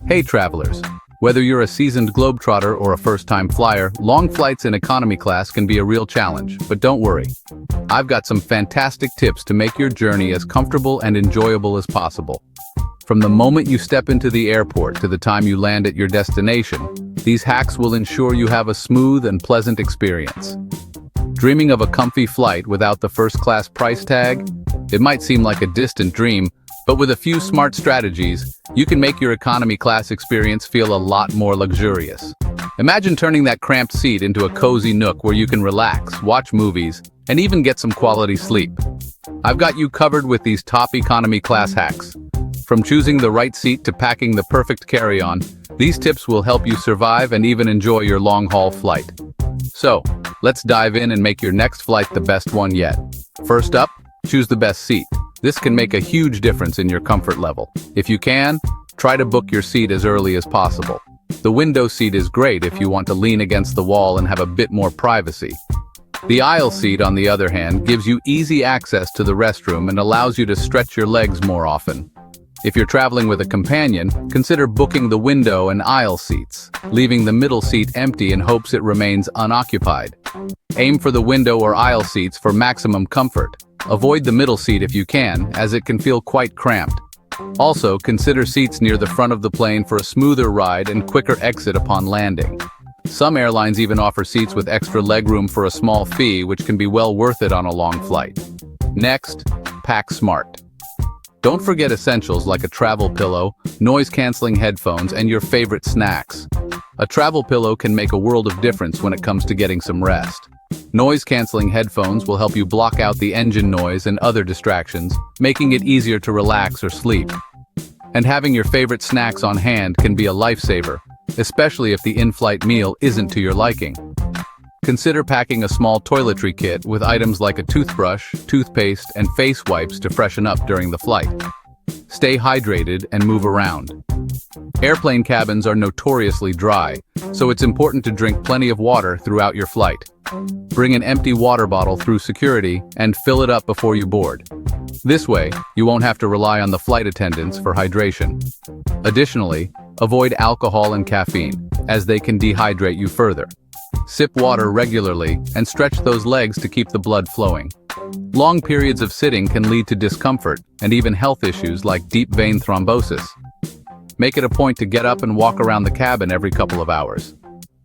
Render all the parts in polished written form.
Hey travelers! Whether you're a seasoned globetrotter or a first-time flyer, long flights in economy class can be a real challenge, but don't worry. I've got some fantastic tips to make your journey as comfortable and enjoyable as possible. From the moment you step into the airport to the time you land at your destination, these hacks will ensure you have a smooth and pleasant experience. Dreaming of a comfy flight without the first-class price tag? It might seem like a distant dream, but with a few smart strategies, you can make your economy class experience feel a lot more luxurious. Imagine turning that cramped seat into a cozy nook where you can relax, watch movies, and even get some quality sleep. I've got you covered with these top economy class hacks. From choosing the right seat to packing the perfect carry-on, these tips will help you survive and even enjoy your long-haul flight. So, let's dive in and make your next flight the best one yet. First up, choose the best seat. This can make a huge difference in your comfort level. If you can, try to book your seat as early as possible. The window seat is great if you want to lean against the wall and have a bit more privacy. The aisle seat, on the other hand, gives you easy access to the restroom and allows you to stretch your legs more often. If you're traveling with a companion, consider booking the window and aisle seats, leaving the middle seat empty in hopes it remains unoccupied. Aim for the window or aisle seats for maximum comfort. Avoid the middle seat if you can, as it can feel quite cramped. Also, consider seats near the front of the plane for a smoother ride and quicker exit upon landing. Some airlines even offer seats with extra legroom for a small fee, which can be well worth it on a long flight. Next, pack smart. Don't forget essentials like a travel pillow, noise-canceling headphones, and your favorite snacks. A travel pillow can make a world of difference when it comes to getting some rest. Noise-canceling headphones will help you block out the engine noise and other distractions, making it easier to relax or sleep. And having your favorite snacks on hand can be a lifesaver, especially if the in-flight meal isn't to your liking. Consider packing a small toiletry kit with items like a toothbrush, toothpaste, and face wipes to freshen up during the flight. Stay hydrated and move around. Airplane cabins are notoriously dry, so it's important to drink plenty of water throughout your flight. Bring an empty water bottle through security and fill it up before you board. This way, you won't have to rely on the flight attendants for hydration. Additionally, avoid alcohol and caffeine, as they can dehydrate you further. Sip water regularly and stretch those legs to keep the blood flowing. Long periods of sitting can lead to discomfort and even health issues like deep vein thrombosis. Make it a point to get up and walk around the cabin every couple of hours.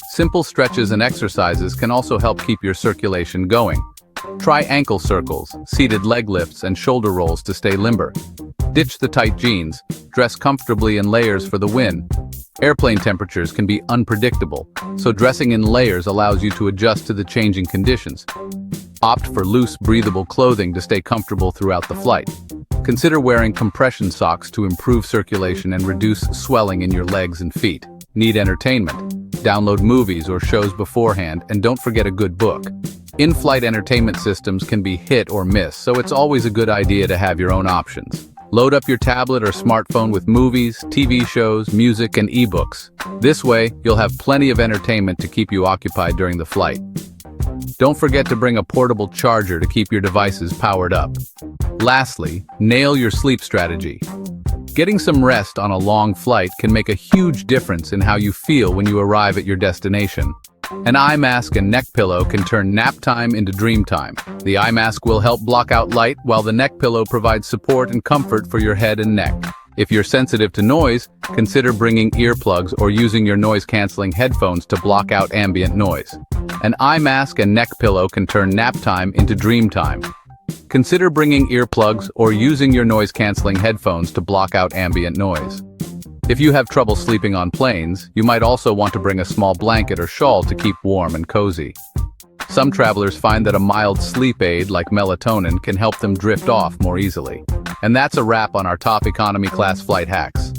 Simple stretches and exercises can also help keep your circulation going. Try ankle circles, seated leg lifts, and shoulder rolls to stay limber. Ditch the tight jeans, dress comfortably in layers for the win. Airplane temperatures can be unpredictable, so dressing in layers allows you to adjust to the changing conditions. Opt for loose, breathable clothing to stay comfortable throughout the flight. Consider wearing compression socks to improve circulation and reduce swelling in your legs and feet. Need entertainment? Download movies or shows beforehand, and don't forget a good book. In-flight entertainment systems can be hit or miss, so it's always a good idea to have your own options. Load up your tablet or smartphone with movies, TV shows, music, and ebooks. This way, you'll have plenty of entertainment to keep you occupied during the flight. Don't forget to bring a portable charger to keep your devices powered up. Lastly, nail your sleep strategy. Getting some rest on a long flight can make a huge difference in how you feel when you arrive at your destination. An eye mask and neck pillow can turn nap time into dream time. The eye mask will help block out light, while the neck pillow provides support and comfort for your head and neck. If you're sensitive to noise, consider bringing earplugs or using your noise-canceling headphones to block out ambient noise. An eye mask and neck pillow can turn nap time into dream time. Consider bringing earplugs or using your noise-canceling headphones to block out ambient noise. If you have trouble sleeping on planes, you might also want to bring a small blanket or shawl to keep warm and cozy. Some travelers find that a mild sleep aid like melatonin can help them drift off more easily. And that's a wrap on our top economy class flight hacks.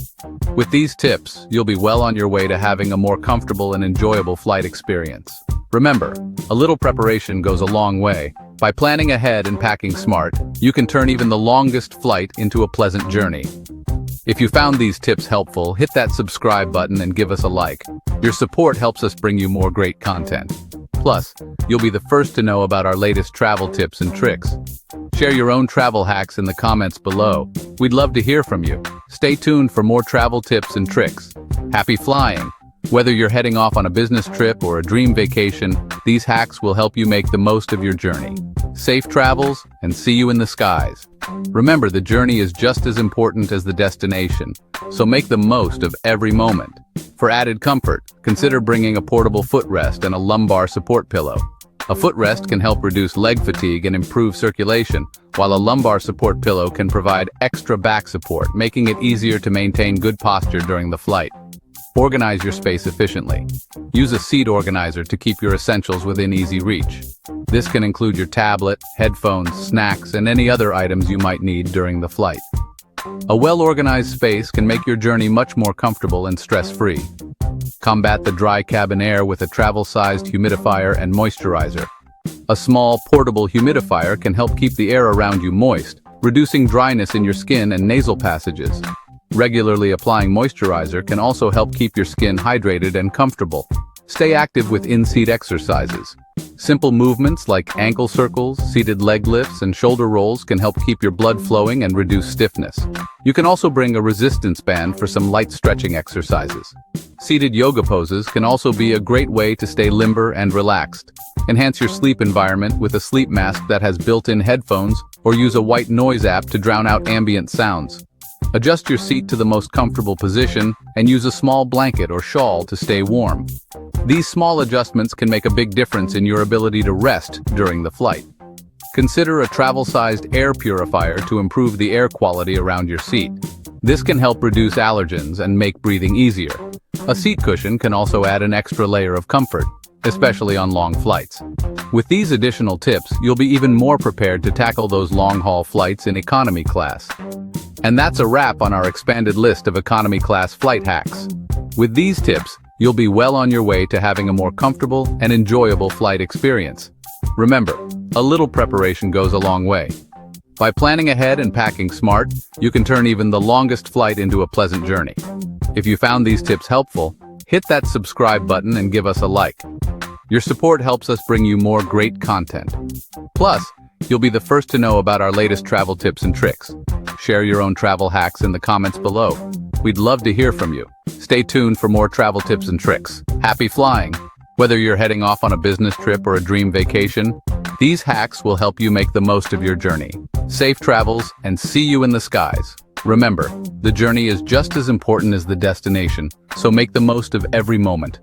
With these tips, you'll be well on your way to having a more comfortable and enjoyable flight experience. Remember, a little preparation goes a long way. By planning ahead and packing smart, you can turn even the longest flight into a pleasant journey. If you found these tips helpful, hit that subscribe button and give us a like. Your support helps us bring you more great content. Plus, you'll be the first to know about our latest travel tips and tricks. Share your own travel hacks in the comments below. We'd love to hear from you. Stay tuned for more travel tips and tricks. Happy flying! Whether you're heading off on a business trip or a dream vacation, these hacks will help you make the most of your journey. Safe travels, and see you in the skies. Remember, the journey is just as important as the destination, so make the most of every moment. For added comfort, consider bringing a portable footrest and a lumbar support pillow. A footrest can help reduce leg fatigue and improve circulation, while a lumbar support pillow can provide extra back support, making it easier to maintain good posture during the flight. Organize your space efficiently. Use a seat organizer to keep your essentials within easy reach. This can include your tablet, headphones, snacks, and any other items you might need during the flight. A well-organized space can make your journey much more comfortable and stress-free. Combat the dry cabin air with a travel-sized humidifier and moisturizer. A small, portable humidifier can help keep the air around you moist, reducing dryness in your skin and nasal passages. Regularly applying moisturizer can also help keep your skin hydrated and comfortable. Stay active with in-seat exercises. Simple movements like ankle circles, seated leg lifts, and shoulder rolls can help keep your blood flowing and reduce stiffness. You can also bring a resistance band for some light stretching exercises. Seated yoga poses can also be a great way to stay limber and relaxed. Enhance your sleep environment with a sleep mask that has built-in headphones, or use a white noise app to drown out ambient sounds. Adjust your seat to the most comfortable position and use a small blanket or shawl to stay warm. These small adjustments can make a big difference in your ability to rest during the flight. Consider a travel-sized air purifier to improve the air quality around your seat. This can help reduce allergens and make breathing easier. A seat cushion can also add an extra layer of comfort, especially on long flights. With these additional tips, you'll be even more prepared to tackle those long-haul flights in economy class. And that's a wrap on our expanded list of economy class flight hacks. With these tips, you'll be well on your way to having a more comfortable and enjoyable flight experience. Remember, a little preparation goes a long way. By planning ahead and packing smart, you can turn even the longest flight into a pleasant journey. If you found these tips helpful, hit that subscribe button and give us a like. Your support helps us bring you more great content. Plus, you'll be the first to know about our latest travel tips and tricks. Share your own travel hacks in the comments below. We'd love to hear from you. Stay tuned for more travel tips and tricks. Happy flying! Whether you're heading off on a business trip or a dream vacation, these hacks will help you make the most of your journey. Safe travels, and see you in the skies. Remember, the journey is just as important as the destination, so make the most of every moment.